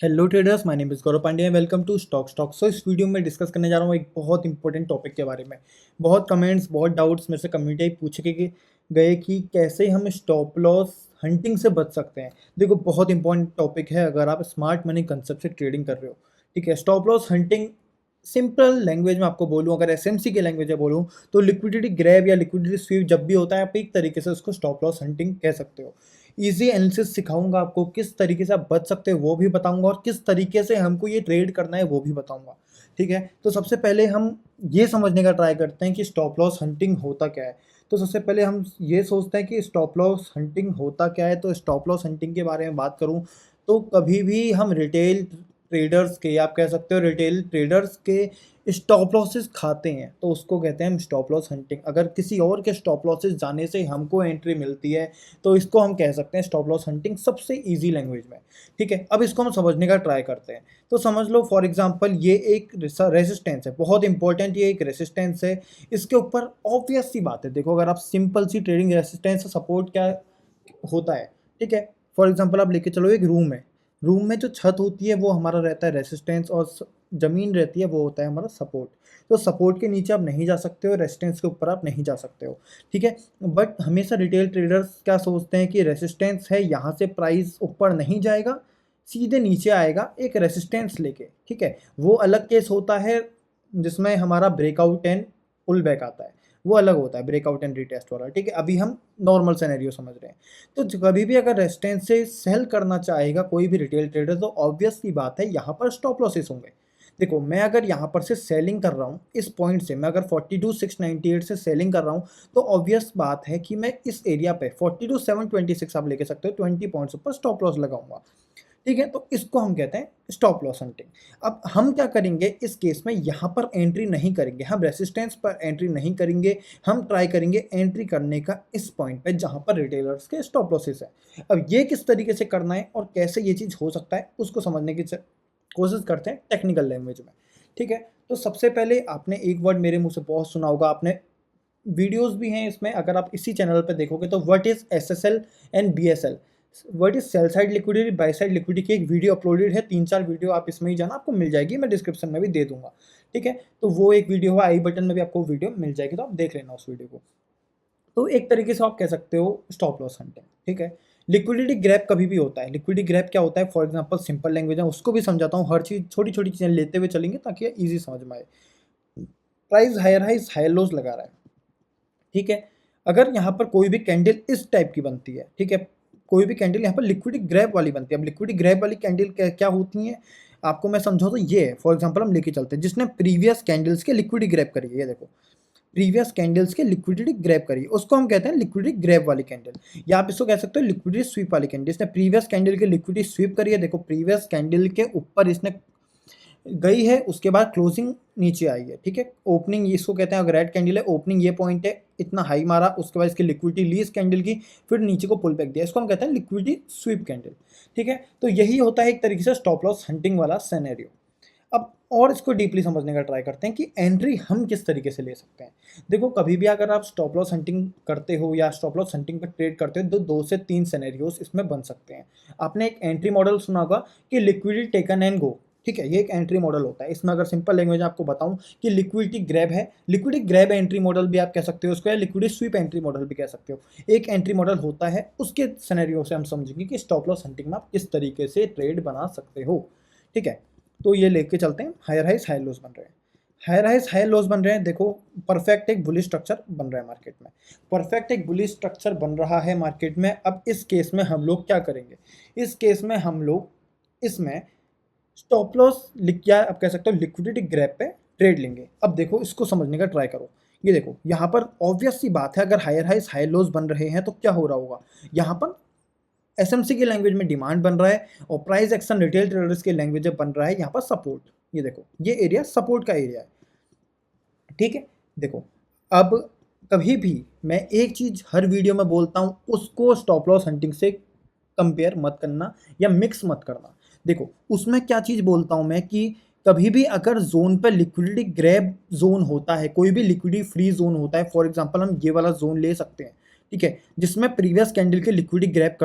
Hello traders, my name is Gaurav Pandya. Welcome to stock. इस video में discuss करने जा रहा हूँ एक बहुत इंपॉर्टेंट टॉपिक के बारे में। बहुत कमेंट्स, बहुत डाउट्स मेरे से कम्युनिटी पूछ के गए कि कैसे हम स्टॉप लॉस हंटिंग से बच सकते हैं। देखो, बहुत इंपॉर्टेंट टॉपिक है अगर आप स्मार्ट मनी कंसेप्ट से ट्रेडिंग कर रहे हो। ठीक है, stop loss hunting simple language में आपको बोलूँ, अगर एसएमसी के लैंग्वेज में बोलूँ तो लिक्विडिटी ग्रैब या लिक्विडिटी स्वीप जब भी होता है, आप एक तरीके से उसको स्टॉप लॉस हंटिंग कह सकते हो। ईजी एनालिसिस सिखाऊंगा आपको, किस तरीके से आप बच सकते हो वो भी बताऊंगा, और किस तरीके से हमको ये ट्रेड करना है वो भी बताऊंगा। ठीक है, तो सबसे पहले हम ये समझने का ट्राई करते हैं कि स्टॉप लॉस हंटिंग होता क्या है। तो सबसे पहले हम ये सोचते हैं कि स्टॉप लॉस हंटिंग होता क्या है। तो स्टॉप लॉस हंटिंग के बारे में बात करूं तो कभी भी हम रिटेल ट्रेडर्स के, आप कह सकते हो रिटेल ट्रेडर्स के स्टॉप लॉसेस खाते हैं तो उसको कहते हैं हम स्टॉप लॉस हंटिंग। अगर किसी और के स्टॉप लॉसेस जाने से हमको एंट्री मिलती है तो इसको हम कह सकते हैं स्टॉप लॉस हंटिंग, सबसे इजी लैंग्वेज में। ठीक है, अब इसको हम समझने का ट्राई करते हैं। तो समझ लो फॉर एग्जांपल ये एक रेसिस्टेंस है, बहुत इंपॉर्टेंट, ये एक रेसिस्टेंस है। इसके ऊपर ऑब्वियस सी बात है, देखो अगर आप सिंपल सी ट्रेडिंग, रेसिस्टेंस सपोर्ट क्या होता है। ठीक है, फॉर एग्जांपल आप लेके चलो एक रूम है, रूम में जो छत होती है वो हमारा रहता है रेसिस्टेंस, और ज़मीन रहती है वो होता है हमारा सपोर्ट। तो सपोर्ट के नीचे आप नहीं जा सकते हो, रेजिस्टेंस के ऊपर आप नहीं जा सकते हो। ठीक है, बट हमेशा रिटेल ट्रेडर्स क्या सोचते हैं कि रेजिस्टेंस है, यहाँ से प्राइस ऊपर नहीं जाएगा, सीधे नीचे आएगा एक रेजिस्टेंस लेके। ठीक है, वो अलग केस होता है जिसमें हमारा ब्रेकआउट एंड पुल बैक आता है, वो अलग होता है ब्रेकआउट एंड रीटेस्ट वाला। ठीक है, अभी हम नॉर्मल सिनेरियो समझ रहे हैं। तो कभी भी अगर रेजिस्टेंस से सेल करना चाहेगा कोई भी रिटेल ट्रेडर तो ऑब्वियस सी बात है यहाँ पर स्टॉप लॉसेस होंगे। देखो, मैं अगर यहाँ पर से सेलिंग कर रहा हूँ, इस पॉइंट से मैं अगर 42,698 से सेलिंग कर रहा हूँ तो ऑब्वियस बात है कि मैं इस एरिया पे 42,726 आप लेके सकते हो 20 पॉइंट्स ऊपर स्टॉप लॉस लगाऊंगा। ठीक है, तो इसको हम कहते हैं स्टॉप लॉस हंटिंग। अब हम क्या करेंगे इस केस में, यहाँ पर एंट्री नहीं करेंगे, हम रेसिस्टेंस पर एंट्री नहीं करेंगे, हम ट्राई करेंगे एंट्री करने का इस पॉइंट पे जहाँ पर रिटेलर्स के स्टॉप लॉसेस है। अब ये किस तरीके से करना है और कैसे ये चीज़ हो सकता है उसको समझने की कोशिश करते हैं टेक्निकल लैंग्वेज में। ठीक है, तो सबसे पहले आपने एक वर्ड मेरे मुंह से बहुत सुना होगा, आपने वीडियोस भी हैं इसमें, अगर आप इसी चैनल पर देखोगे तो what is SSL and BSL, what is sell side liquidity, by side liquidity की एक वीडियो अपलोडेड है, 3-4 वीडियो आप इसमें ही जाना, आपको मिल जाएगी, मैं डिस्क्रिप्शन में भी दे दूंगा। ठीक है, तो वो एक वीडियो है, आई बटन में भी आपको वीडियो मिल जाएगी, तो आप देख लेना उस वीडियो को। तो एक तरीके से आप कह सकते हो स्टॉप लॉस हंटिंग। ठीक है, लिक्विडिटी ग्रैब कभी भी होता है। लिक्विडिटी ग्रैब क्या होता है, फॉर एग्जांपल सिंपल लैंग्वेज है उसको भी समझाता हूँ, हर चीज़ छोटी छोटी चीज़ें लेते हुए चलेंगे ताकि इजी समझ में आए। Price higher highs higher lows लगा रहा है। ठीक है, अगर यहाँ पर कोई भी कैंडल इस टाइप की बनती है, ठीक है, कोई भी कैंडल यहाँ पर लिक्विडिटी ग्रैब वाली बनती है। अब लिक्विडिटी ग्रैब वाली कैंडल क्या होती है आपको मैं समझाऊँ तो ये है, फॉर एग्जांपल हम लेके चलते हैं जिसने प्रीवियस कैंडल्स के लिक्विडिटी ग्रैब करी है, ये देखो प्रीवियस कैंडल्स के लिक्विडिटी ग्रैब करिए, उसको हम कहते हैं लिक्विडिटी ग्रैब वाली कैंडल, या आप इसको कह सकते हो लिक्विडिटी स्वीप वाली कैंडल। इसने प्रीवियस कैंडल के लिक्विडिटी स्वीप करी है, देखो प्रीवियस कैंडल के ऊपर इसने गई है, उसके बाद क्लोजिंग नीचे आई है। ठीक है, ओपनिंग इसको कहते हैं, अगर रेड कैंडल है ओपनिंग ये पॉइंट है, इतना हाई मारा, उसके बाद इसकी लिक्विडिटी ली इस कैंडल की, फिर नीचे को पुल बैक दिया, इसको हम कहते हैं लिक्विडिटी स्वीप कैंडल। ठीक है, तो यही होता है एक तरीके से स्टॉप लॉस हंटिंग वाला सिनेरियो। अब और इसको डीपली समझने का ट्राई करते हैं कि एंट्री हम किस तरीके से ले सकते हैं। देखो, कभी भी अगर आप स्टॉप लॉस हंटिंग करते हो या स्टॉप लॉस हंटिंग पर ट्रेड करते हो तो 2 से 3 सिनेरियोस इसमें बन सकते हैं। आपने एक एंट्री मॉडल सुना होगा कि लिक्विडिटी टेकन एंड गो। ठीक है, ये एक एंट्री मॉडल होता है। इसमें अगर सिंपल लैंग्वेज में आपको बताऊं कि लिक्विडिटी ग्रैब है, लिक्विडिटी ग्रैब एंट्री मॉडल भी आप कह सकते हो उसको, या लिक्विडिटी स्वीप एंट्री मॉडल भी कह सकते हो। एक एंट्री मॉडल होता है, उसके सिनेरियो से हम समझेंगे कि स्टॉप लॉस हंटिंग में आप किस तरीके से ट्रेड बना सकते हो। ठीक है, तो ये लेके चलते हैं, हायर हाइज हायर लोज बन रहे हैं, हायर हाइज हायर लोज बन रहे हैं। देखो, परफेक्ट एक बुलिश स्ट्रक्चर बन रहा है मार्केट में, परफेक्ट एक बुलिश स्ट्रक्चर बन रहा है मार्केट में। अब इस केस में हम लोग क्या करेंगे, इस केस में हम लोग इसमें स्टॉप लॉस लिख, या आप कह सकते हो लिक्विडिटी ग्रैब पे ट्रेड लेंगे। अब देखो, इसको समझने का ट्राई करो। ये देखो, यहाँ पर ऑब्वियस सी बात है, अगर हायर हाइज हायर लोज बन रहे हैं तो क्या हो रहा होगा, यहाँ पर एसएमसी की लैंग्वेज में डिमांड बन रहा है, और प्राइस एक्शन रिटेल ट्रेडर्स की लैंग्वेज में बन रहा है यहाँ पर सपोर्ट। ये देखो, ये एरिया सपोर्ट का एरिया है। ठीक है, देखो, अब कभी भी मैं एक चीज़ हर वीडियो में बोलता हूँ, उसको स्टॉप लॉस हंटिंग से कंपेयर मत करना या मिक्स मत करना। देखो, उसमें क्या चीज़ बोलता हूँ मैं कि कभी भी अगर जोन पर लिक्विडिटी ग्रैब जोन होता है, कोई भी लिक्विडिटी फ्री जोन होता है, फॉर एग्जांपल हम ये वाला जोन ले सकते हैं। ठीक है, जिसमें प्रीवियस कैंडल की लिक्विडिटी ग्रैब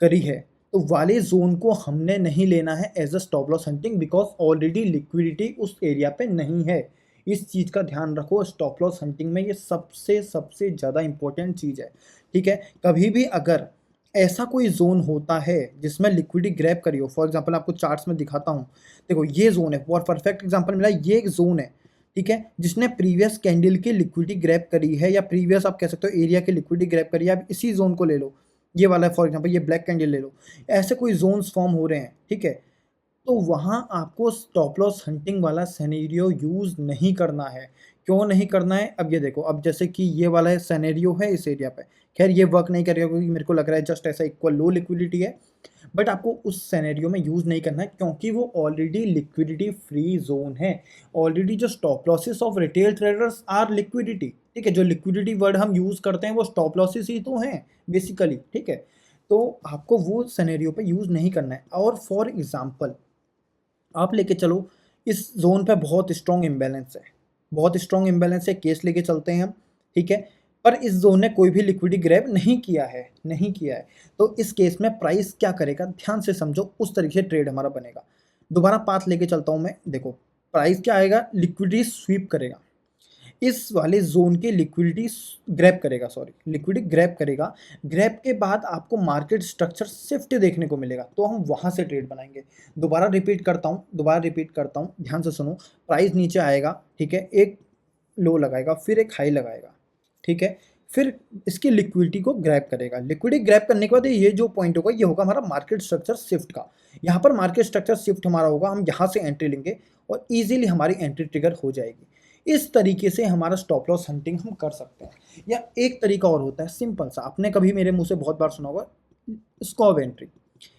करी है, तो वाले जोन को हमने नहीं लेना है as a stop loss hunting, because already liquidity उस एरिया पे नहीं है। इस चीज़ का ध्यान रखो, स्टॉप लॉस हंटिंग में ये सबसे सबसे ज़्यादा इंपॉर्टेंट चीज़ है। ठीक है, कभी भी अगर ऐसा कोई जोन होता है जिसमें लिक्विडिटी ग्रैब करी हो, फॉर एग्जांपल आपको चार्ट्स में दिखाता हूँ, देखो ये जोन है, बहुत परफेक्ट एग्जांपल मिला, ये एक जोन है। ठीक है, जिसने प्रीवियस कैंडल की लिक्विडिटी ग्रैब करी है, या प्रीवियस आप कह सकते हो एरिया की लिक्विडिटी ग्रैब करी है, आप इसी जोन को ले लो, ये वाला फॉर एग्जांपल ये ब्लैक कैंडल ले लो, ऐसे कोई जोन्स फॉर्म हो रहे हैं। ठीक है, तो वहाँ आपको स्टॉप लॉस हंटिंग वाला सिनेरियो यूज़ नहीं करना है। क्यों नहीं करना है? अब ये देखो, अब जैसे कि ये वाला सिनेरियो है इस एरिया पे, खैर ये वर्क नहीं करेगा क्योंकि मेरे को लग रहा है जस्ट ऐसा इक्वल लो लिक्विडिटी है, बट आपको उस सिनेरियो में यूज़ नहीं करना है क्योंकि वो ऑलरेडी लिक्विडिटी फ्री जोन है। ऑलरेडी जो stop losses of retail traders are liquidity. ठीक है, जो लिक्विडिटी वर्ड हम यूज़ करते हैं वो स्टॉप लॉसेस ही तो हैं बेसिकली। ठीक है, तो आपको वो सिनेरियो पे यूज़ नहीं करना है। और फॉर एग्जांपल आप लेके चलो, इस जोन पे बहुत स्ट्रॉन्ग इम्बैलेंस है, बहुत स्ट्रॉन्ग इम्बैलेंस है, केस लेके चलते हैं हम। ठीक है, पर इस जोन ने कोई भी लिक्विडिटी ग्रैब नहीं किया है, नहीं किया है। तो इस केस में प्राइस क्या करेगा, ध्यान से समझो, उस तरीके से ट्रेड हमारा बनेगा। दोबारा पाथ लेके चलता हूँ मैं, देखो प्राइस क्या आएगा, लिक्विडिटी स्वीप करेगा, इस वाले जोन के लिक्विडिटी ग्रैब करेगा, सॉरी लिक्विडिटी ग्रैब करेगा। ग्रैब के बाद आपको मार्केट स्ट्रक्चर शिफ्ट देखने को मिलेगा, तो हम वहाँ से ट्रेड बनाएंगे। दोबारा रिपीट करता हूँ, ध्यान से सुनो। प्राइस नीचे आएगा, ठीक है, एक लो लगाएगा, फिर एक हाई लगाएगा। ठीक है, फिर इसकी लिक्विडिटी को ग्रैब करेगा। लिक्विडिटी ग्रैब करने के बाद ये जो पॉइंट होगा ये होगा हमारा मार्केट स्ट्रक्चर शिफ्ट का। यहाँ पर मार्केट स्ट्रक्चर शिफ्ट हमारा होगा, हम यहाँ से एंट्री लेंगे और इजीली हमारी एंट्री ट्रिगर हो जाएगी। इस तरीके से हमारा स्टॉप लॉस हंटिंग हम कर सकते हैं। या एक तरीका और होता है सिंपल सा, आपने कभी मेरे मुंह से बहुत बार सुना होगा, स्कॉब एंट्री।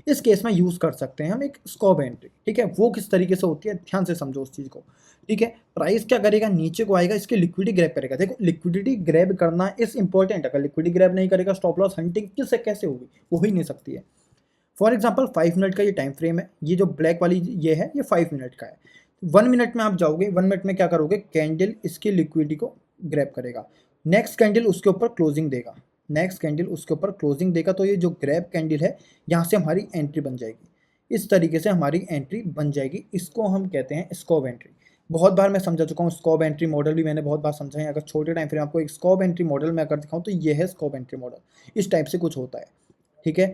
इस केस में यूज़ कर सकते हैं हम एक स्कॉब एंट्री। ठीक है, वो किस तरीके से होती है, ध्यान से समझो उस चीज़ को। ठीक है, प्राइस क्या करेगा, नीचे को आएगा, इसकी लिक्विडिटी ग्रैब करेगा। देखो लिक्विडिटी ग्रैब करना इस इंपॉर्टेंट, अगर लिक्विडिटी ग्रैब नहीं करेगा स्टॉप लॉस हंटिंग किससे कैसे होगी, हो ही नहीं सकती है। फॉर एग्जाम्पल 5 मिनट का ये टाइम फ्रेम है, ये जो ब्लैक वाली ये है ये 5 मिनट का है। 1 मिनट में आप जाओगे, 1 मिनट में क्या करोगे, कैंडल इसकी लिक्विडिटी को ग्रैब करेगा, नेक्स्ट कैंडल उसके ऊपर क्लोजिंग देगा, नेक्स्ट कैंडल उसके ऊपर क्लोजिंग देगा, तो ये जो ग्रैब कैंडल है यहाँ से हमारी एंट्री बन जाएगी। इस तरीके से हमारी एंट्री बन जाएगी, इसको हम कहते हैं स्कॉब एंट्री। बहुत बार मैं समझा चुका हूँ, स्कॉब एंट्री मॉडल भी मैंने बहुत बार समझा है। अगर छोटे टाइम फ्रेम आपको एक स्कॉब एंट्री मॉडल में अगर दिखाऊँ तो ये है स्कॉब एंट्री मॉडल, इस टाइप से कुछ होता है। ठीक है,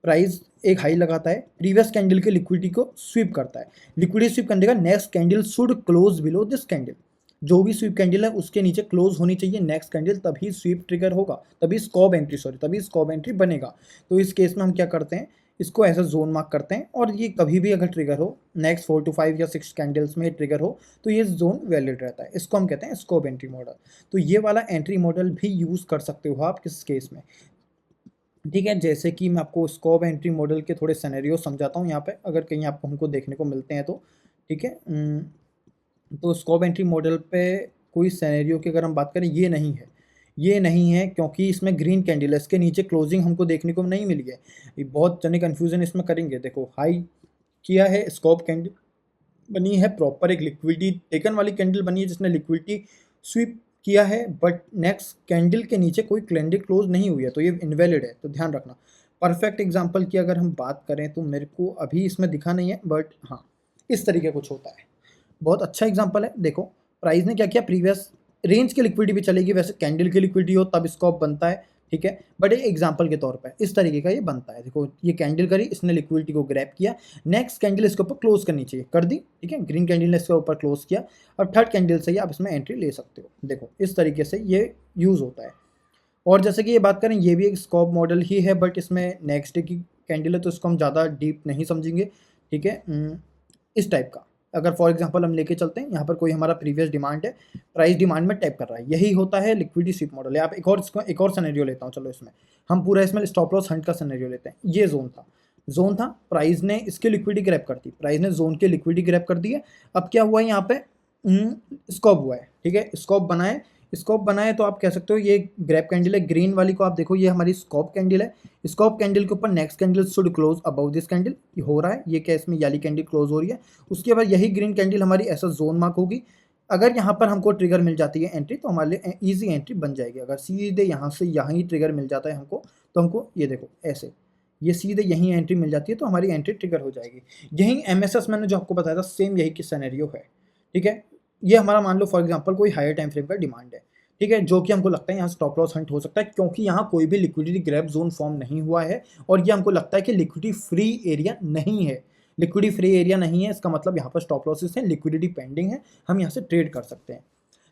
प्राइस एक हाई लगाता है, प्रीवियस कैंडल के लिक्विडिटी को स्वीप करता है, लिक्विडिटी स्वीप करने का next candle should close below this candle, जो भी स्वीप कैंडल है उसके नीचे क्लोज होनी चाहिए नेक्स्ट कैंडल, तभी स्वीप ट्रिगर होगा, तभी स्कॉब एंट्री बनेगा। तो इस केस में हम क्या करते हैं, इसको ऐसा जोन मार्क करते हैं, और ये कभी भी अगर ट्रिगर हो नेक्स्ट 4 to 5 या 6 कैंडल्स में ट्रिगर हो तो ये जोन वैलिड रहता है। इसको हम कहते हैं स्कॉब एंट्री मॉडल। तो ये वाला एंट्री मॉडल भी यूज़ कर सकते हो आप किस केस में। ठीक है, जैसे कि मैं आपको स्कॉब एंट्री मॉडल के थोड़े सिनेरियो समझाता हूँ यहाँ पे, अगर कहीं आपको हमको देखने को मिलते हैं तो। ठीक है, तो स्कॉब एंट्री मॉडल पे कोई सिनेरियो की अगर हम बात करें, ये नहीं है, ये नहीं है क्योंकि इसमें ग्रीन कैंडल है, इसके नीचे क्लोजिंग हमको देखने को नहीं मिली है। ये बहुत जने कन्फ्यूजन इसमें करेंगे। देखो हाई किया है, स्कॉब कैंडल बनी है, प्रॉपर एक लिक्विडिटी टेकन वाली कैंडल बनी है जिसने लिक्विडिटी स्वीप किया है, बट नेक्स्ट कैंडल के नीचे कोई कैंडल क्लोज नहीं हुई है, तो ये इनवैलिड है, तो ध्यान रखना। परफेक्ट एग्जांपल की अगर हम बात करें तो मेरे को अभी इसमें दिखा नहीं है, बट हाँ इस तरीके कुछ होता है। बहुत अच्छा एग्जांपल है। देखो प्राइस ने क्या किया, प्रीवियस रेंज की लिक्विडिटी भी चलेगी, वैसे कैंडल की लिक्विडिटी हो तब स्कॉप बनता है। ठीक है, बट एक एग्जांपल के तौर पे इस तरीके का ये बनता है। देखो ये कैंडल करी, इसने लिक्विडिटी को ग्रैब किया, नेक्स्ट कैंडल इसके ऊपर क्लोज करनी चाहिए, कर दी। ठीक है, ग्रीन कैंडल ने इसके ऊपर क्लोज किया, अब थर्ड कैंडल से ही आप इसमें एंट्री ले सकते हो। देखो इस तरीके से ये यूज़ होता है। और जैसे कि ये बात करें, ये भी एक स्कॉप मॉडल ही है, बट इसमें नेक्स्ट डे की कैंडल है तो इसको हम ज़्यादा डीप नहीं समझेंगे। ठीक है, इस टाइप का अगर फॉर एग्जांपल हम लेके चलते हैं, यहाँ पर कोई हमारा प्रीवियस डिमांड है, प्राइस डिमांड में टैप कर रहा है, यही होता है लिक्विडिटी स्वीप मॉडल। आप एक और सिनेरियो लेता हूँ, चलो इसमें हम पूरा इसमें स्टॉप लॉस हंट का सिनेरियो लेते हैं। ये जोन था, प्राइस ने इसकी लिक्विडिटी ग्रैब कर दी, प्राइस ने जोन की लिक्विडिटी ग्रैब कर दी है। अब क्या हुआ है, यहाँ पे स्कॉप हुआ है। ठीक है, स्कॉप बनाए तो आप कह सकते हो ये ग्रैब कैंडल है, ग्रीन वाली को आप देखो, ये हमारी स्कॉप कैंडल है। स्कॉप कैंडल के ऊपर next candle should close above this candle, ये हो रहा है, ये केस में येलो कैंडल क्लोज हो रही है। उसके बाद यही ग्रीन कैंडल हमारी ऐसा जोन मार्क होगी। अगर यहाँ पर हमको ट्रिगर मिल जाती है एंट्री, तो हमारे लिए ईजी एंट्री बन जाएगी। अगर सीधे यहाँ से यहाँ ही ट्रिगर मिल जाता है हमको, तो हमको ये देखो ऐसे ये सीधे यहीं एंट्री मिल जाती है तो हमारी एंट्री ट्रिगर हो जाएगी। यहीं एमएसएस मैंने जो आपको बताया था सेम यही की सिनेरियो है, ठीक है। ये हमारा मान लो फॉर एग्जांपल कोई हायर टाइम फ्रेम का डिमांड है, ठीक है, जो कि हमको लगता है यहाँ स्टॉप लॉस हंट हो सकता है क्योंकि यहाँ कोई भी लिक्विडिटी ग्रैब जोन फॉर्म नहीं हुआ है और ये हमको लगता है कि लिक्विडिटी फ्री एरिया नहीं है। लिक्विडिटी फ्री एरिया नहीं है इसका मतलब यहाँ पर स्टॉप लॉसेस हैं, लिक्विडिटी पेंडिंग है, हम यहाँ से ट्रेड कर सकते हैं।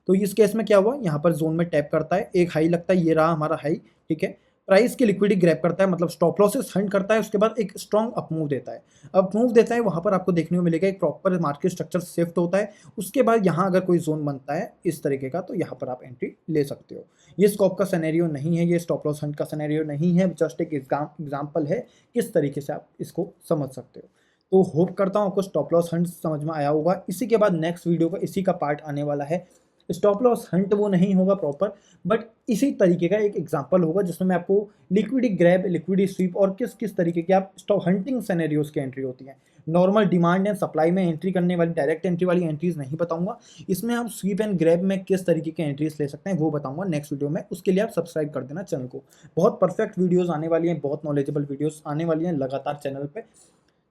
तो इस केस में क्या हुआ, यहाँ पर जोन में टैप करता है, एक हाई लगता है, ये रहा हमारा हाई, ठीक है। प्राइस की लिक्विडिटी ग्रैब करता है मतलब स्टॉप लॉसेस हंट करता है, उसके बाद एक स्ट्रॉन्ग अप मूव देता है। अप मूव देता है वहाँ पर आपको देखने को मिलेगा एक प्रॉपर मार्केट स्ट्रक्चर शिफ्ट होता है। उसके बाद यहाँ अगर कोई जोन बनता है इस तरीके का तो यहाँ पर आप एंट्री ले सकते हो। ये स्कॉप का सिनेरियो नहीं है, ये स्टॉप लॉस हंट का सिनेरियो नहीं है, जस्ट एक एग्जाम्पल है किस तरीके से आप इसको समझ सकते हो। तो होप करता हूँ आपको स्टॉप लॉस हंट समझ में आया होगा। इसी के बाद नेक्स्ट वीडियो का इसी का पार्ट आने वाला है। स्टॉप लॉस हंट वो नहीं होगा प्रॉपर, बट इसी तरीके का एक एग्जांपल होगा जिसमें मैं आपको लिक्विडिटी ग्रैब, लिक्विडिटी स्वीप और किस किस तरीके के आप स्टॉप हंटिंग सिनेरियोज की एंट्री होती है। नॉर्मल डिमांड एंड सप्लाई में एंट्री करने वाली डायरेक्ट एंट्री वाली एंट्रीज नहीं बताऊंगा। इसमें आप स्वीप एंड ग्रैब में किस तरीके के एंट्रीज ले सकते हैं वो बताऊंगा नेक्स्ट वीडियो में। उसके लिए आप सब्सक्राइब कर देना चैनल को। बहुत परफेक्ट वीडियोज़ आने वाली हैं, बहुत नॉलेजेबल वीडियोज़ आने वाली हैं लगातार चैनल पर,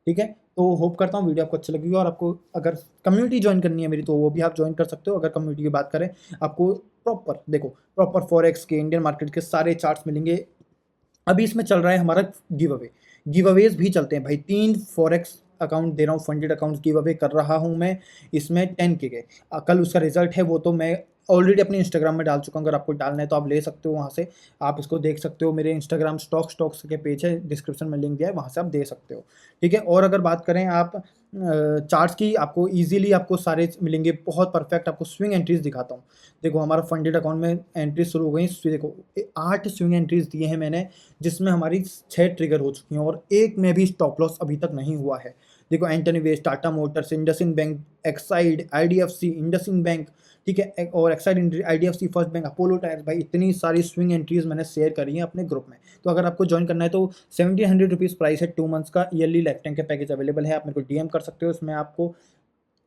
ठीक है। तो होप करता हूँ वीडियो आपको अच्छी लगी और आपको अगर कम्युनिटी ज्वाइन करनी है मेरी तो वो भी आप ज्वाइन कर सकते हो। अगर कम्युनिटी की बात करें, आपको प्रॉपर फॉरेक्स के, इंडियन मार्केट के सारे चार्ट्स मिलेंगे। अभी इसमें चल रहा है हमारा गिव अवे, गिव अवेज भी चलते हैं भाई। 3 फॉरेक्स अकाउंट दे रहा हूँ, फंडेड अकाउंट्स गिव अवे कर रहा हूँ मैं, इसमें 10K के। कल उसका रिजल्ट है वो तो मैं ऑलरेडी अपने इंस्टाग्राम में डाल चुका हूँ। अगर आपको डालना है तो आप ले सकते हो, वहाँ से आप इसको देख सकते हो। मेरे इंस्टाग्राम स्टॉक्स के पेज है, डिस्क्रिप्शन में लिंक दिया है, वहाँ से आप दे सकते हो, ठीक है। और अगर बात करें आप चार्ट्स की, आपको इजीली आपको सारे मिलेंगे, बहुत परफेक्ट आपको स्विंग एंट्रीज दिखाता हूँ। देखो हमारा फंडेड अकाउंट में एंट्री शुरू हो गई, देखो 8 स्विंग एंट्रीज दिए हैं मैंने, जिसमें हमारी 6 ट्रिगर हो चुकी हैं और एक में भी स्टॉप लॉस अभी तक नहीं हुआ है। देखो Antony Waste, Tata Motors, IndusInd Bank, Exide, IDFC, IndusInd Bank, ठीक है, और Exide, IDFC, First Bank, Apollo Tyres, भाई इतनी सारी स्विंग एंट्रीज मैंने शेयर करी हैं अपने ग्रुप में। तो अगर आपको ज्वाइन करना है तो 1700 रुपीज़ प्राइस है, 2 मंथ्स का ईयरली लाइफ टाइम का पैकेज अवेलेबल है। आप मेरे को डीएम कर सकते हो, इसमें आपको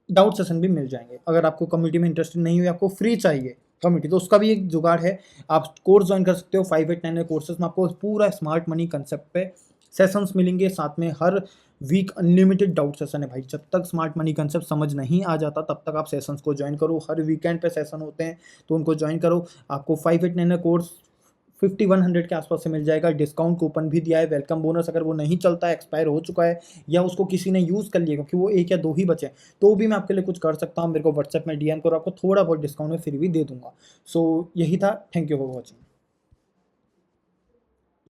डाउट सेशन भी मिल जाएंगे। अगर आपको कम्युनिटी में इंटरेस्टेड नहीं हो, आपको फ्री चाहिए कम्युनिटी, तो उसका भी एक जुगाड़ है, आप कोर्स ज्वाइन कर सकते हो। 589 कोर्सेज में आपको पूरा स्मार्ट मनी कंसेप्ट पे सेशंस मिलेंगे, साथ में हर वीक अनलिमिटेड डाउट सेशन है भाई। जब तक स्मार्ट मनी कंसेप्ट समझ नहीं आ जाता तब तक आप सेशंस को ज्वाइन करो। हर वीकेंड पे सेशन होते हैं तो उनको ज्वाइन करो। आपको 589 कोर्स 5100 के आसपास से मिल जाएगा। डिस्काउंट कूपन भी दिया है, वेलकम बोनस अगर वो नहीं चलता है, एक्सपायर हो चुका है या उसको किसी ने यूज़ कर लिया क्योंकि वो 1 या 2 ही बचे तो भी मैं आपके लिए कुछ कर सकता हूँ। मेरे को व्हाट्सएप में डीएम करो, आपको थोड़ा बहुत डिस्काउंट में फिर भी दे दूंगा। सो यही था, थैंक यू फॉर वॉचिंग।